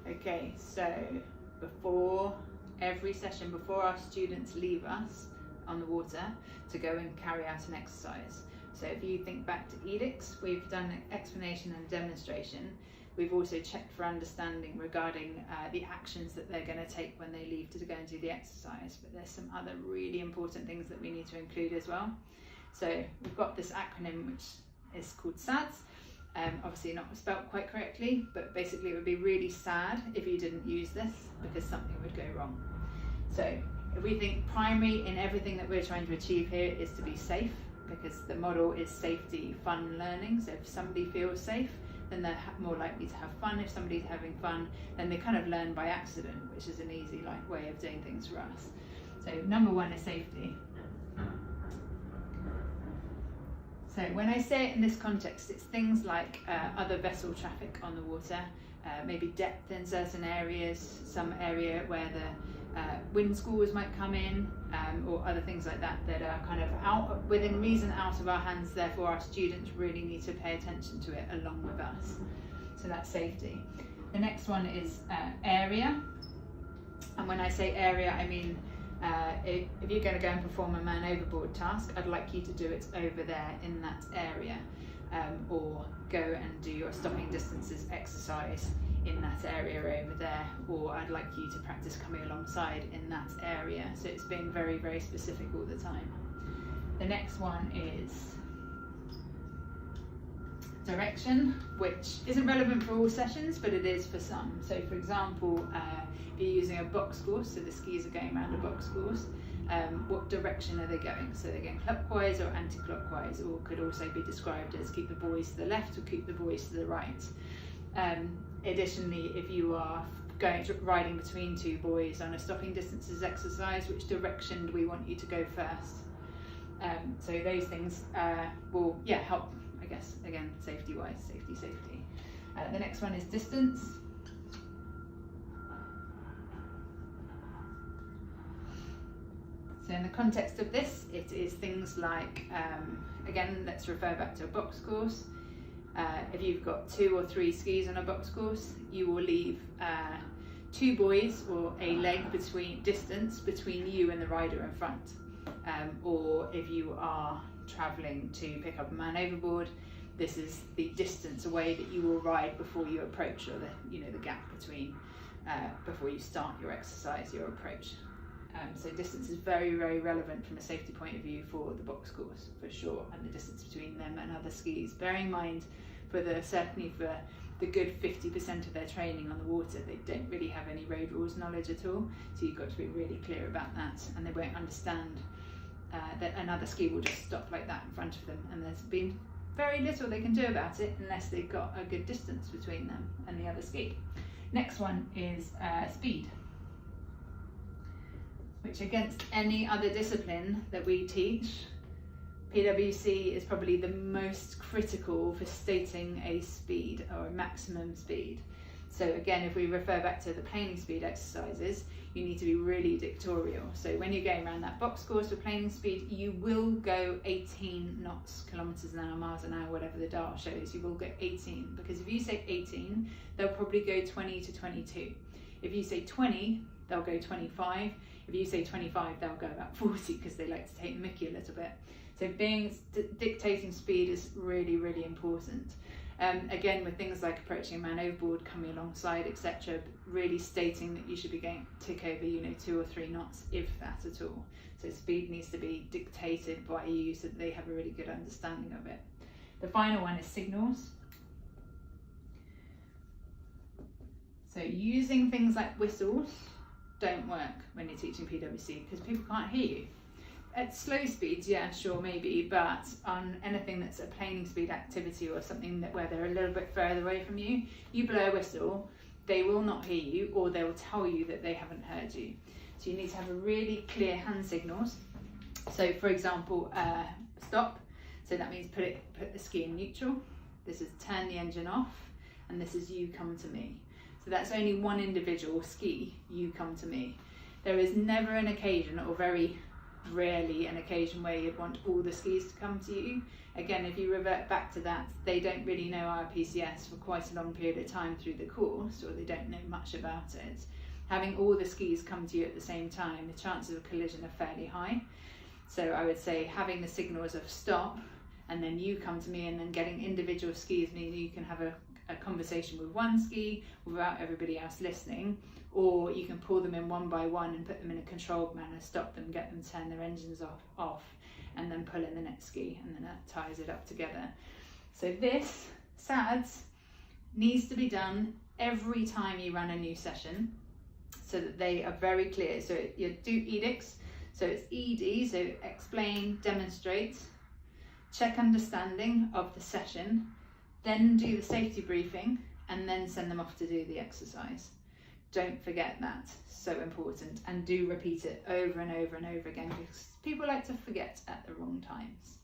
Okay, so before every session, before our students leave us on the water to go and carry out an exercise. So if you think back to edicts, we've done an explanation and demonstration. We've also checked for understanding regarding the actions that they're going to take when they leave to go and do the exercise. But there's some other really important things that we need to include as well. So we've got this acronym which is called SADS. Obviously not spelt quite correctly, but basically it would be really sad if you didn't use this because something would go wrong. So if we think primary in everything that we're trying to achieve here is to be safe, because the model is safety, fun, learning. So if somebody feels safe, then they're more likely to have fun. If somebody's having fun, then they kind of learn by accident, which is an easy way of doing things for us. So number one is safety. So when I say it in this context, it's things like other vessel traffic on the water, maybe depth in certain areas, some area where the wind squalls might come in, or other things like that that are kind of within reason out of our hands. Therefore our students really need to pay attention to it along with us. So that's safety. The next one is area, and when I say area I mean if you're going to go and perform a man overboard task, I'd like you to do it over there in that area, or go and do your stopping distances exercise in that area over there, or I'd like you to practice coming alongside in that area. So it's being very, very specific all the time. The next one is direction, which isn't relevant for all sessions, but it is for some. So for example, if you're using a box course, so the skis are going around a box course, what direction are they going? So they're going clockwise or anti-clockwise, or could also be described as keep the boys to the left or keep the boys to the right. Additionally, if you are riding between two boys on a stopping distances exercise, which direction do we want you to go first? So those things will help, I guess, again, safety-wise, safety. The next one is distance. So in the context of this, it is things like, again, let's refer back to a box course. If you've got 2 or 3 skis on a box course, you will leave 2 boys or a leg distance between you and the rider in front. Or if you are travelling to pick up a man overboard, this is the distance away that you will ride before you approach, or the gap between before you start your exercise, your approach. So distance is very, very relevant from a safety point of view for the box course, for sure, and the distance between them and other skis. Bearing in mind, certainly for the good 50% of their training on the water, they don't really have any road rules knowledge at all, so you've got to be really clear about that, and they won't understand that another ski will just stop like that in front of them, and there's been very little they can do about it unless they've got a good distance between them and the other ski. Next one is speed, which against any other discipline that we teach, PWC is probably the most critical for stating a speed or a maximum speed. So again, if we refer back to the planing speed exercises, you need to be really dictatorial. So when you're going around that box course with planing speed, you will go 18 knots, kilometers an hour, miles an hour, whatever the dial shows, you will go 18. Because if you say 18, they'll probably go 20 to 22. If you say 20, they'll go 25. If you say 25, they'll go about 40 because they like to take the mickey a little bit. So dictating speed is really, really important. Again, with things like approaching a man overboard, coming alongside, etc., really stating that you should be going to tick over, 2 or 3 knots, if that at all. So speed needs to be dictated by you so that they have a really good understanding of it. The final one is signals. So using things like whistles don't work when you're teaching PWC because people can't hear you. At slow speeds, yeah, sure, maybe, but on anything that's a planing speed activity or something where they're a little bit further away from you, you blow a whistle, they will not hear you, or they will tell you that they haven't heard you. So you need to have a really clear hand signals. So for example, stop, so that means put the ski in neutral. This is turn the engine off, and this is you come to me. So that's only one individual ski, you come to me. There is never an occasion, or very rarely an occasion where you'd want all the skis to come to you. Again, if you revert back to that, they don't really know our PCS for quite a long period of time through the course, or they don't know much about it. Having all the skis come to you at the same time, the chances of collision are fairly high. So I would say having the signals of stop, and then you come to me, and then getting individual skis, meaning you can have a conversation with one ski without everybody else listening, or you can pull them in one by one and put them in a controlled manner, stop them, get them to turn their engines off, and then pull in the next ski, and then that ties it up together. So this SADS needs to be done every time you run a new session, so that they are very clear. So you do edicts, so it's ED, so explain, demonstrate, check understanding of the session, then do the safety briefing, and then send them off to do the exercise. Don't forget that, so important, and do repeat it over and over and over again, because people like to forget at the wrong times.